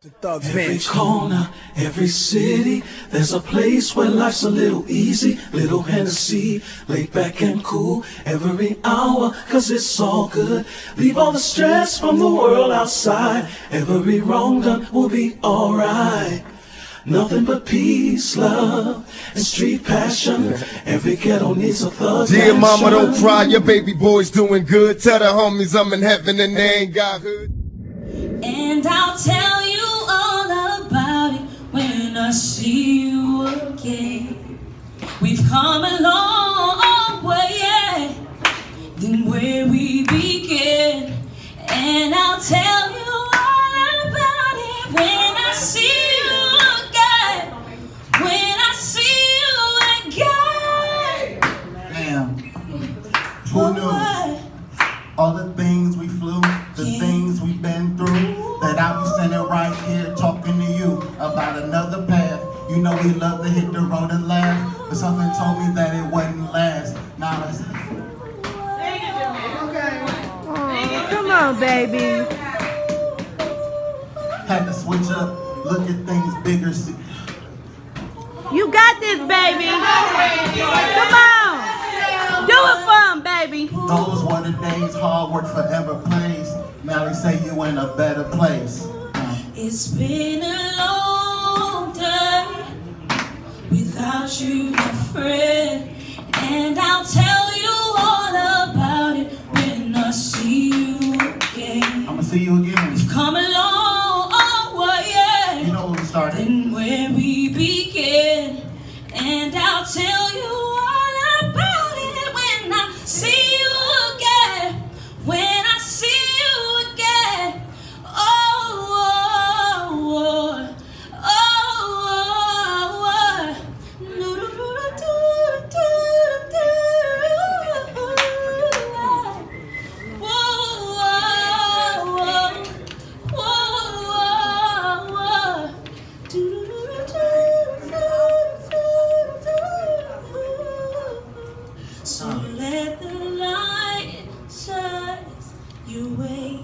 Every corner, every city, there's a place where life's a little easy. Little Hennessy, laid back and cool every hour, cause it's all good. Leave all the stress from the world outside. Every wrong done will be alright. Nothing but peace, love, and street passion. Every ghetto needs a thug. Dear mama, don't cry, your baby boy's doing good. Tell the homies I'm in heaven and they ain't got hood. And I'll tell you all about it when I see you again. We've come a long way than where we began. And I'll tell you all about it when I see you again. When I see you again. Damn. Who knew? All the things we flew, the things we've been through, that I'll be standing right here talking to you about another path. You know we love to hit the road and laugh, but something told me that it wouldn't last. Now let's... Come on, baby. Had to switch up, look at things bigger. See. You got this, baby. Come on. Do it for him, baby. Those were the days, hard work forever plays. Now they say you in a better place. It's been a long day without you, my friend. And I'll tell you all about it when I see you again. I'ma see you again. We've come a long way, You know where we started. and where we began. And I'll tell you all about it when I see you again. When I see you again. So let the light shine your way.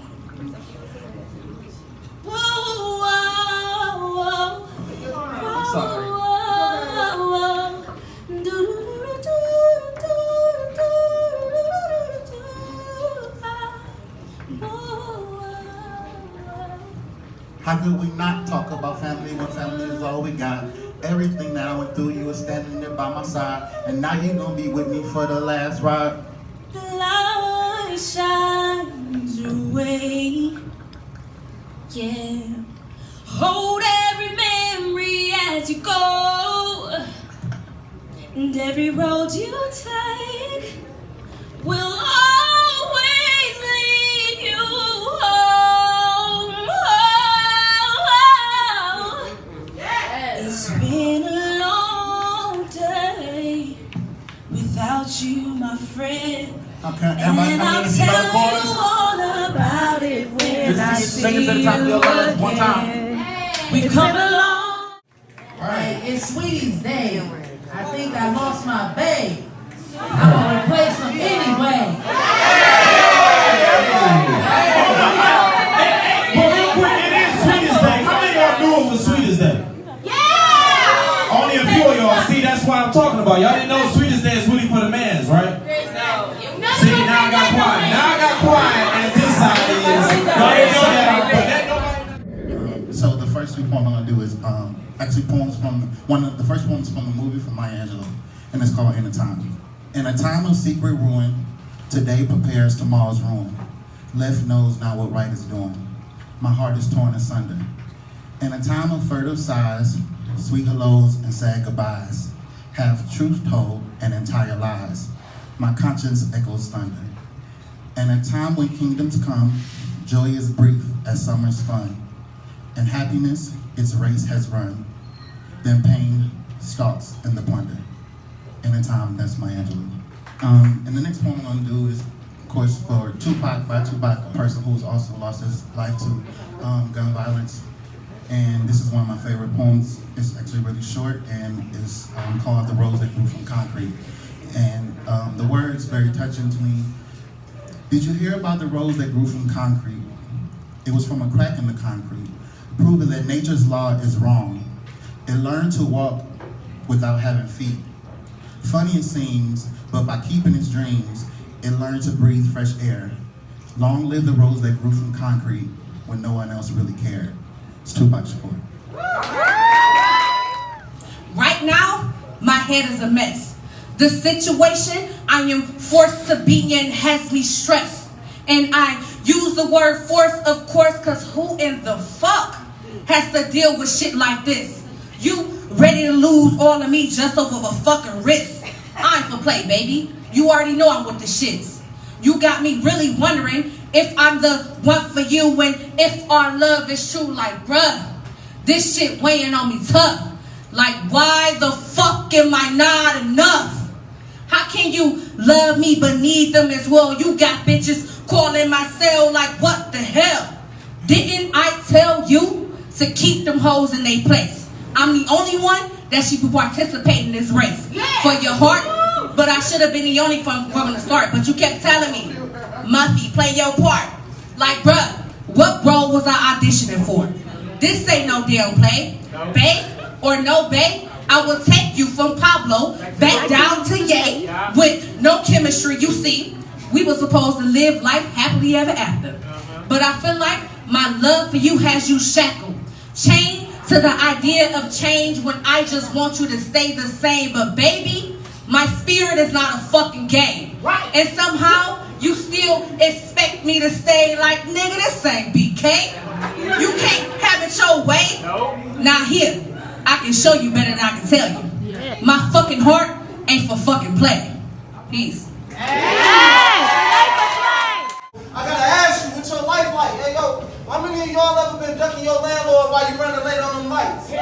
I'm sorry. How could we not talk about family when family is all we got? Everything that I went through, you were standing there by my side, and now you gonna be with me for the last ride. The light shines your way, yeah. Hold every memory as you go, and every road you take will always lead you home. It's been a long day without you, my friend. Okay, And everybody I'll come in tell and you see all about it when I Just see sing it to the top of your lungs one time. you. We've come along. Right, it's Sweetie's day. I think I lost my babe. I'm gonna replace him anyway. But real quick, it is Sweetest Day. How many of y'all knew it was Sweetest Day? Yeah! Only a few of y'all. See, that's what I'm talking about. Y'all didn't know Sweetest Day is really for the mans, right? See, now I got quiet. Now I got quiet, and this side is. Y'all didn't know that, but that nobody. So the first two poems I'm gonna do is actually poems from the first poems from the movie from Maya Angelou, and it's called In a Time. In a time of secret ruin, today prepares tomorrow's ruin. Left knows not what right is doing. My heart is torn asunder. In a time of furtive sighs, sweet hellos and sad goodbyes, half truth told and entire lies, my conscience echoes thunder. In a time when kingdoms come, joy is brief as summer's fun, and happiness its race has run, then pain stalks in the plunder. In a time, that's Maya Angelou. And the next poem I'm gonna do is, of course, for Tupac, by Tupac, a person who's also lost his life to gun violence. And this is one of my favorite poems. It's actually really short, and it's called The Rose That Grew from Concrete. And the words very touching to me. Did you hear about the rose that grew from concrete? It was from a crack in the concrete, proving that nature's law is wrong. It learned to walk without having feet. Funny it seems, but by keeping its dreams, it learned to breathe fresh air. Long live the rose that grew from concrete when no one else really cared. It's Tupac Shakur. Right now, my head is a mess. The situation I am forced to be in has me stressed. And I use the word force, of course, because who in the fuck has to deal with shit like this? You ready to lose all of me just over a fucking wrist? I ain't for play, baby. You already know I'm with the shits. You got me really wondering if I'm the one for you and if our love is true. Like, bruh, this shit weighing on me tough. Like, why the fuck am I not enough? How can you love me but need them as well? You got bitches calling my cell like, what the hell? Didn't I tell you to keep them hoes in their place? I'm the only one that should be participating in this race. For your heart, but I should have been the only from the start. But you kept telling me, Muffy, play your part. Like, bruh, what role was I auditioning for? This ain't no damn play. Bae or no bae, I will take you from Pablo back down to Ye with no chemistry. You see, we were supposed to live life happily ever after. But I feel like my love for you has you shackled. Chained to the idea of change when I just want you to stay the same. But baby, my spirit is not a fucking game. And somehow you still expect me to stay like, nigga, this ain't BK. You can't have it your way. Now here, I can show you better than I can tell you. My fucking heart ain't for fucking play. Peace. I gotta ask you, what's your life like? Hey, yo, how many of y'all ever been ducking your landlord while you running late on them lights? I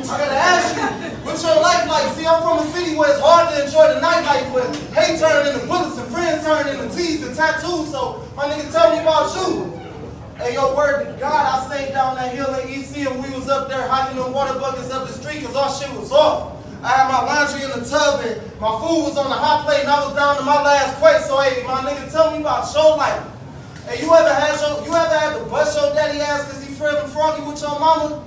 gotta ask you, what's your life like? See, I'm from a city where it's hard to enjoy the nightlife, where hate turned into bullets and friends turned into teeth and tattoos. So, my nigga, tell me about you. Hey, yo, word to God, I stayed down that hill in EC and we was up there hiking them water buckets up the street because our shit was off. I had my laundry in the tub and my food was on the hot plate and I was down to my last quake. So, hey, my nigga, tell me about your life. Hey, you ever had to bust your daddy ass because he friendly froggy with your mama?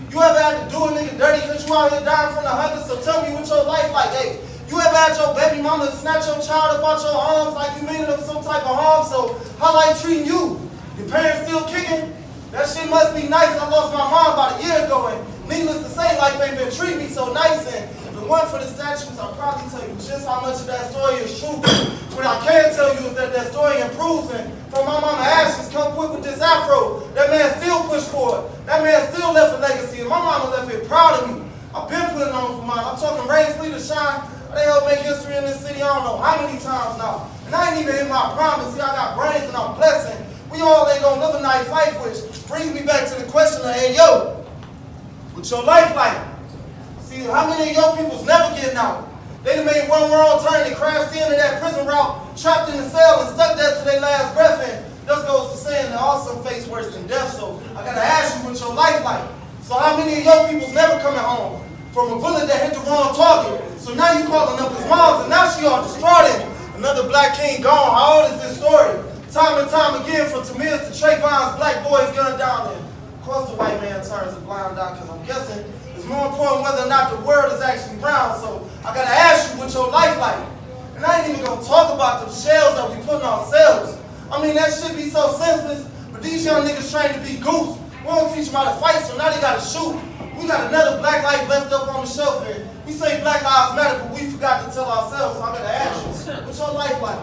You ever had to do a nigga dirty because you out here dying from the hunger? So tell me what your life like. Hey, you ever had your baby mama snatch your child up out your arms like you meaning them some type of harm? So how life treating you? Your parents still kicking? That shit must be nice. I lost my mom about a year ago and needless to say, life ain't been treating me so nice. And if it weren't for the statues, I'll probably tell you just how much of that story is true. What I can tell you is that that story improves and from my mama ashes, come quick with this afro. That man still pushed forward. That man still left a legacy and my mama left it proud of me. I've been putting on for mine. I'm talking rain, sleet, or shine. They helped make history in this city I don't know how many times now. And I ain't even hit my promise. See, I got brains and I'm blessing. We all ain't gonna live a nice life, which brings me back to the question of, hey, yo, what's your life like? See, how many of your people's never getting out? They done made one wrong turn and crashed into that prison route, trapped in the cell and stuck there to their last breath. And just goes to saying that all some face worse than death. So I gotta ask you what's your life like. So how many of your people's never coming home from a bullet that hit the wrong target? So now you calling up his moms and now she all distraught. Another black king gone. How old is this story? Time and time again, from Tamir's to Trayvon's, black boys gunned down. And of course the white man turns a blind eye because I'm guessing it's more important whether or not the world is actually round. So I gotta ask you what's your life like. And I ain't even gonna talk about the shells that we put on ourselves. I mean, that shit be so senseless, but these young niggas trained to be goose. We don't teach them how to fight, so now they gotta shoot. We got another black life left up on the shelf here. We say Black Lives Matter, but we forgot to tell ourselves, so I gotta ask you, what's your life like?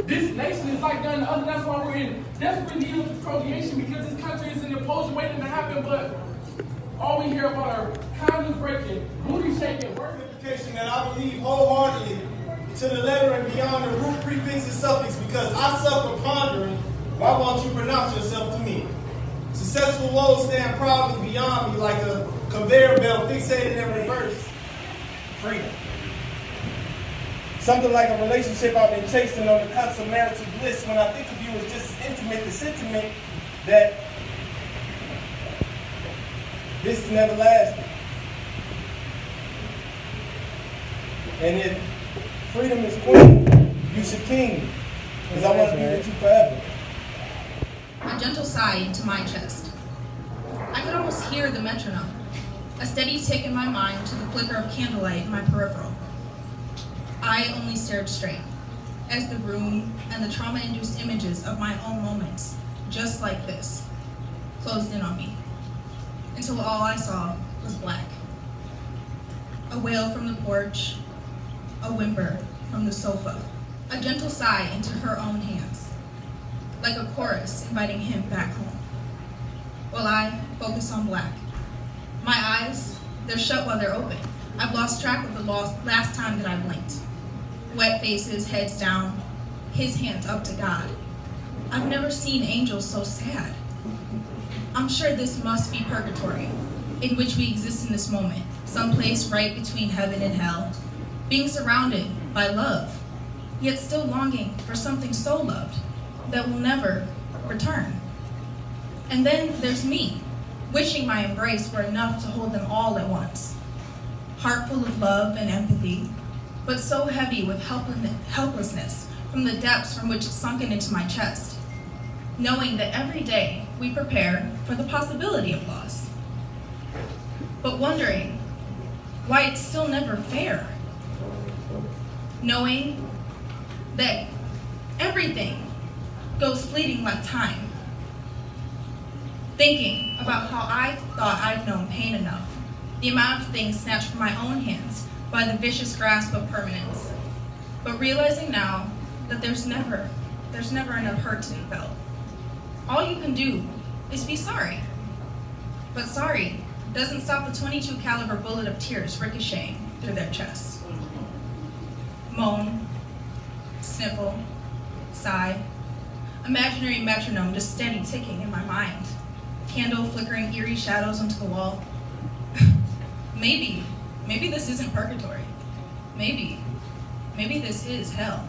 This nation is like none other. That's why we're in desperate need of expropriation because this country is in the implosion waiting to happen. But all we hear about are condoms breaking, booty shaking, work Education that I believe wholeheartedly to the letter and beyond the root prefix and suffix because I suffer pondering. Why won't you pronounce yourself to me? Successful woes stand proudly beyond me like a conveyor belt fixated in reverse. Freedom. Something like a relationship I've been chasing on the cusp of marital bliss. When I think of you as just as intimate, the sentiment that this is never lasting. And if freedom is queen, you should king. Because I want to be with you forever. A gentle sigh into my chest. I could almost hear the metronome, a steady tick in my mind to the flicker of candlelight in my peripheral. I only stared straight, as the room and the trauma-induced images of my own moments, just like this, closed in on me, until all I saw was black. A wail from the porch, a whimper from the sofa, a gentle sigh into her own hands, like a chorus inviting him back home. While I focus on black. My eyes, they're shut while they're open. I've lost track of the last time that I blinked. Wet faces, heads down, his hands up to God. I've never seen angels so sad. I'm sure this must be purgatory, in which we exist in this moment, someplace right between heaven and hell, being surrounded by love, yet still longing for something so loved that will never return. And then there's me, wishing my embrace were enough to hold them all at once. Heart full of love and empathy, but so heavy with helplessness from the depths from which it's sunken into my chest, knowing that every day we prepare for the possibility of loss, but wondering why it's still never fair, knowing that everything goes fleeting like time, thinking about how I thought I'd known pain enough, the amount of things snatched from my own hands by the vicious grasp of permanence, but realizing now that there's never enough hurt to be felt. All you can do is be sorry, but sorry doesn't stop the 22 caliber bullet of tears ricocheting through their chests. Moan, sniffle, sigh, imaginary metronome just steady ticking in my mind. Candle flickering eerie shadows onto the wall. Maybe this isn't purgatory. Maybe this is hell.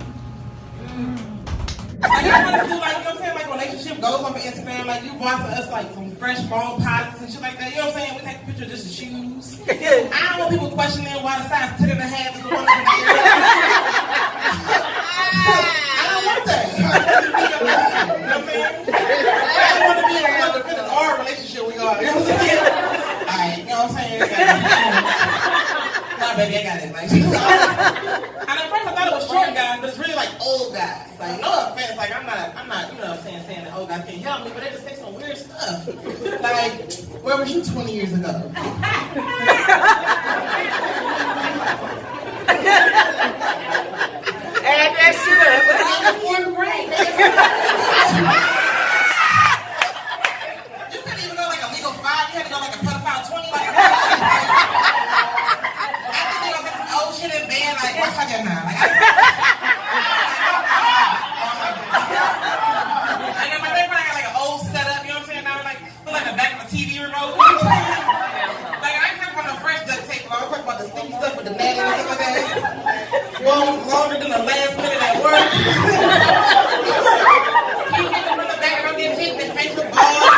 Like, I want to do, like, you know what I'm saying, like, relationship goals on Instagram, like, you bought for us, like, some fresh phone pods and shit like that, you know what I'm saying? We take a picture of just the shoes. I don't want people questioning why the size 10 and a half is the one that I don't want that. You know what I'm saying? I don't want to be in another fit of our relationship we are, you know what I'm saying? Alright, you know what I'm saying? Nah, baby, I got it. Like, and at first I thought it was short guys, but it's really like old guys. Like, no offense, like I'm not, you know what I'm saying that old guys can't help me, but they just say some weird stuff. Like, where was you 20 years ago? Add that shit up. I'm in 4th grade. You couldn't even go like a legal 5, you had to go like a pedophile 20. Like, oh shit in bed, like, what's that now? Like, and then my background got like an old setup, you know what I'm saying? Now like, look like the back of a TV remote. Like, I ain't talking about no fresh duct tape, I'm talking about the sticky stuff with the nails and stuff like that. Longer than the last minute at work. Keep hitting from the back and I'm getting hit in the face with balls.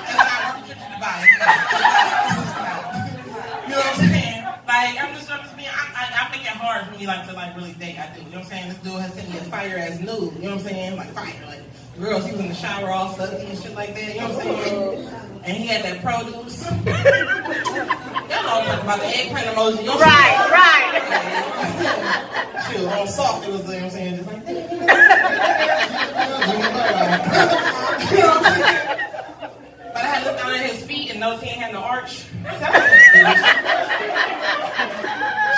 That's not working trips to Dubai. You know what I'm saying? Like, I'm just being, I make it hard for me, like, to, like, really date, I do. You know what I'm saying? This dude has sent me a fire-ass nude, you know what I'm saying? Like, fire, like, girls, he was in the shower all sudsy and shit like that, you know what I'm saying? And he had that produce. Y'all know I'm talking about the eggplant emoji, you know what I'm saying? Right. She was all soft, it was, you know what I'm saying? Just like, you know what I'm saying? But I had looked down at his feet and noticed he ain't had no arch.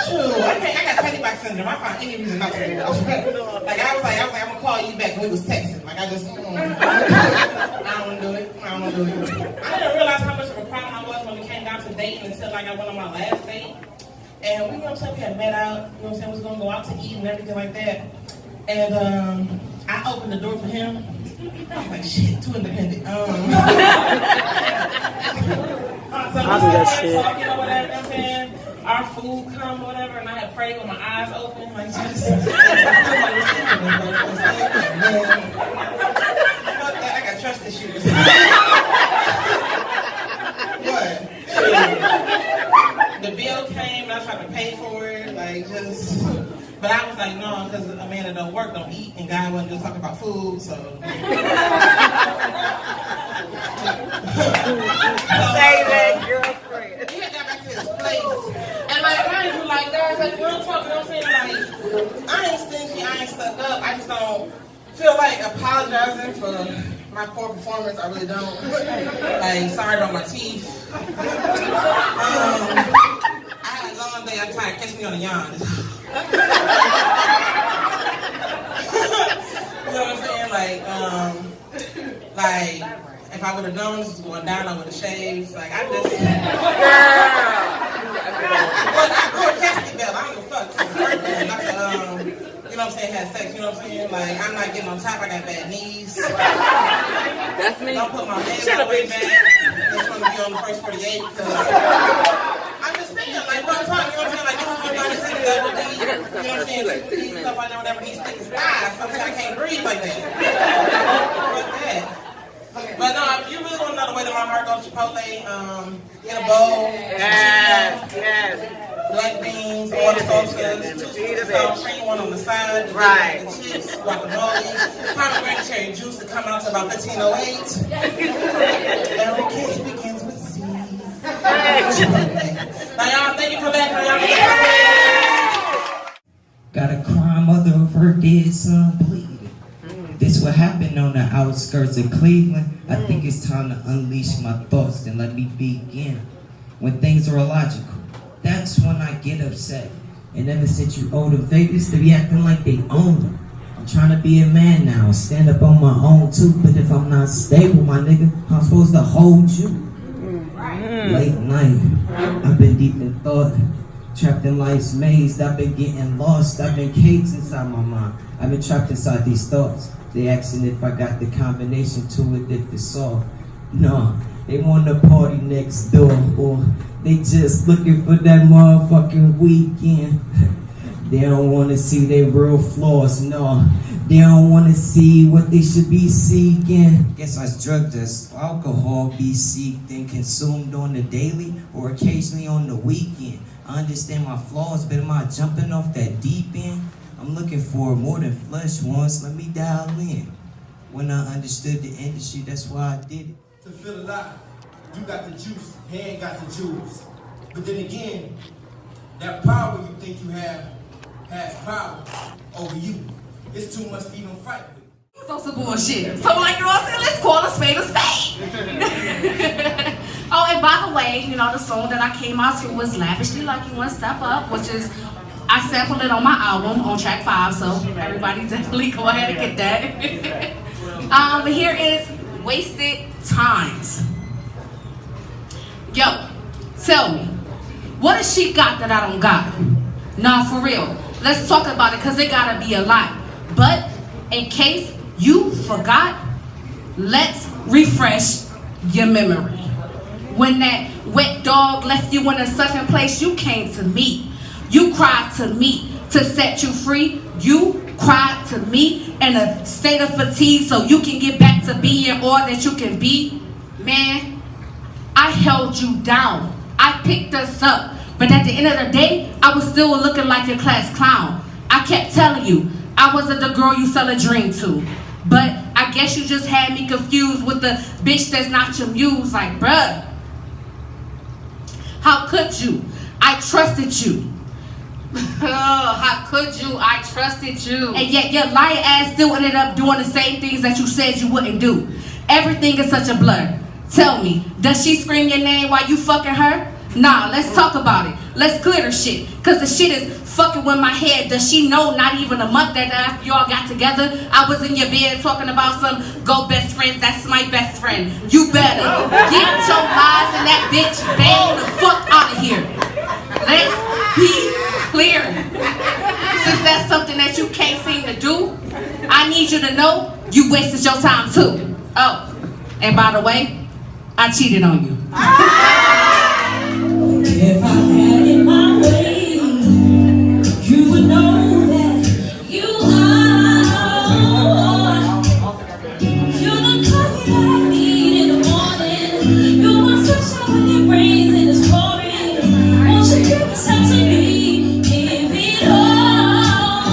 Shoot, I got teddy back syndrome. I find any reason not to do that. Like, I was like, I'm gonna call you back when we was texting. Like, I just, I don't wanna do it. I didn't realize how much of a problem I was when it came down to dating until like I went on my last date. And we, you know what I'm saying, we had met out, you know what I'm saying, we was gonna go out to eat and everything like that. And I opened the door for him. I was like, shit, too independent. So I do that shit. Talking or whatever, you know what I'm saying? Our food come or whatever, and I had prayed with my eyes open, like just. Fuck that, I got trust issues. What? But I was like, no, because a man that don't work don't eat, and God wasn't just talking about food, so. Girlfriend. He had got back to his place. And like, I ain't do like that. Like, real talk, you know what I'm saying? Like, I ain't stingy, I ain't stuck up. I just don't feel like apologizing for my poor performance. I really don't. Like, sorry about my teeth. I had a long day. I'm tired. Catch me on a yawn. You know what I'm saying? Like, if I would have known this was going down, I would have shaved. Like, I just. Girl! But I grew a chastity belt. I don't give a fuck. You know what I'm saying? Had sex. You know what I'm saying? Like, I'm not getting on top. I got bad knees. That's me. Don't put my legs all the way back. Just want to be on the first 48 because. I'm just saying, like, one time, you know what I'm saying? Like, this is what my city level D. You know what I'm saying? These stuff I never need stick is thighs. Sometimes I can't breathe like that. Like that. But no, if you really want to know the way that my heart goes, Chipotle, get a bowl. Yes. Black beans, water sauces, 2 scoops of sour cream, one on the side. Right. The chips, guacamole, pomegranate cherry juice to come out to about 15:08. Every kiss begins with C. Now y'all, thank you for that. Gotta cry, mother of her dead son bleeding. This what happened on the outskirts of Cleveland. I think it's time to unleash my thoughts, then let me begin. When things are illogical, that's when I get upset. And ever since you owe the Vegas, they be acting like they own them. I'm trying to be a man now, stand up on my own too. But if I'm not stable, my nigga, I'm supposed to hold you. Late night, I've been deep in thought, trapped in life's maze. I've been getting lost, I've been caged inside my mind. I've been trapped inside these thoughts. They asking if I got the combination to it, if it's all. No, they want to party next door, or they just looking for that motherfucking weekend. They don't want to see their real flaws, no. They don't want to see what they should be seeking. Guess I drugged as alcohol be seeked and consumed on the daily or occasionally on the weekend. I understand my flaws, but am I jumping off that deep end? I'm looking for more than flesh once, let me dial in. When I understood the industry, that's why I did it. To feel alive, you got the juice, he ain't got the jewels. But then again, that power you think you have has power over you. It's too much to even fight with. So some bullshit. So like, you know what I'm saying? Let's call a spade a spade. Oh, and by the way, you know, the song that I came out to was Lavishly Lucky One Step Up, which is, I sampled it on my album on track 5, so everybody definitely go ahead and get that. Here is Wasted Times. Yo, tell me, what has she got that I don't got? Nah, for real. Let's talk about it, because it gotta be a lot. But in case you forgot, let's refresh your memory. When that wet dog left you in a certain place, you came to me. You cried to me to set you free. You cried to me in a state of fatigue so you can get back to being all that you can be. Man, I held you down. I picked us up. But at the end of the day, I was still looking like your class clown. I kept telling you, I wasn't the girl you sell a dream to. But I guess you just had me confused with the bitch that's not your muse. Like, bruh, how could you? I trusted you. Oh, how could you? I trusted you. And yet your lying ass still ended up doing the same things that you said you wouldn't do. Everything is such a blur. Tell me, does she scream your name while you fucking her? Nah, let's talk about it. Let's clear the shit. Cause the shit is fucking with my head. Does she know not even a month that after y'all got together, I was in your bed talking about some go best friends, that's my best friend. You better get your lies and that bitch bang the fuck out of here. Let's be clear. Since that's something that you can't seem to do, I need you to know you wasted your time too. Oh, and by the way, I cheated on you. If I had it my way, you would know that you are. You're the coffee that I need in the morning. You're my sunshine when it rains and it's pouring. Won't you give yourself to me? Give it all.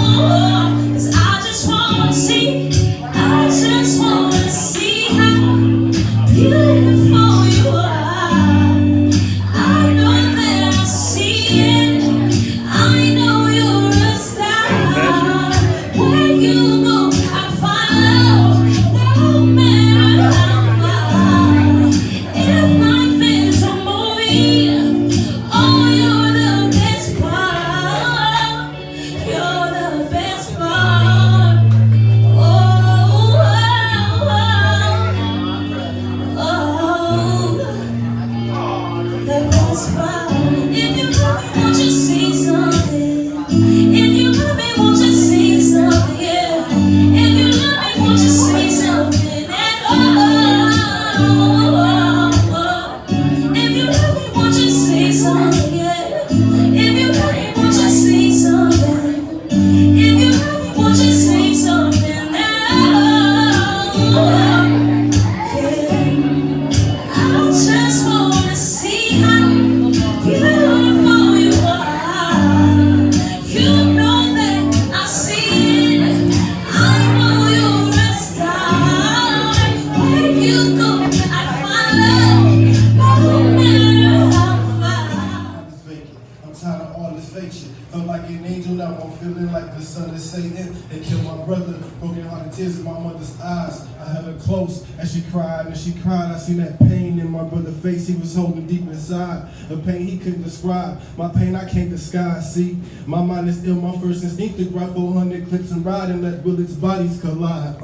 eyes. I held her close as she cried, and she cried. I seen that pain in my brother's face he was holding deep inside. A pain he couldn't describe. My pain I can't disguise. See, my mind is ill. My first instinct to grab 400 clips and ride and let bullets' bodies collide.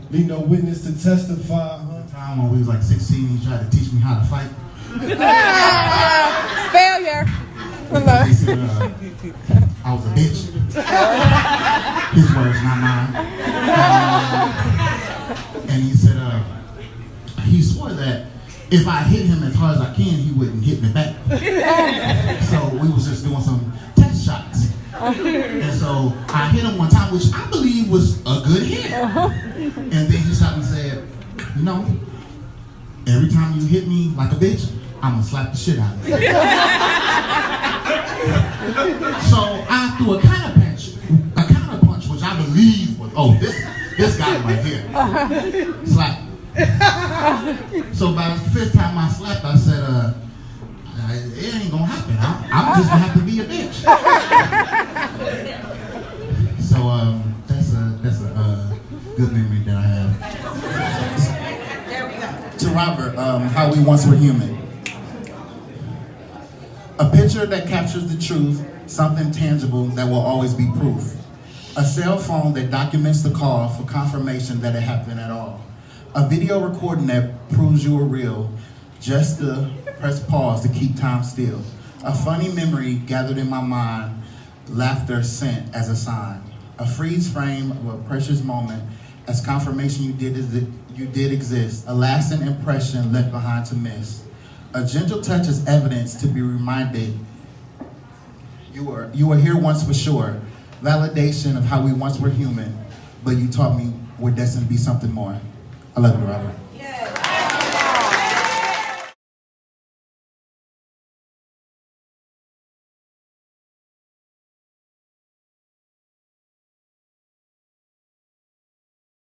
Need no witness to testify. Time when we was like 16, he tried to teach me how to fight. Failure. He said, I was a bitch. His words, not mine. And he said, he swore that if I hit him as hard as I can, he wouldn't hit me back. So we was just doing some test shots. And so I hit him one time, which I believe was a good hit. And then he stopped and said, you know, every time you hit me like a bitch, I'm gonna slap the shit out of you. So I threw a counter punch, which I believe was, this guy right here. Slap. So by the fifth time I slapped, I said, it ain't gonna happen. I'm just gonna have to be a bitch. So that's a good memory that I have. There we go. To Robert, how we once were human. A picture that captures the truth, something tangible that will always be proof. A cell phone that documents the call for confirmation that it happened at all. A video recording that proves you were real, just to press pause to keep time still. A funny memory gathered in my mind, laughter sent as a sign. A freeze frame of a precious moment as confirmation you did exist. A lasting impression left behind to miss. A gentle touch is evidence to be reminded you were here once for sure. Validation of how we once were human, but you taught me we're destined to be something more. I love you, Robert.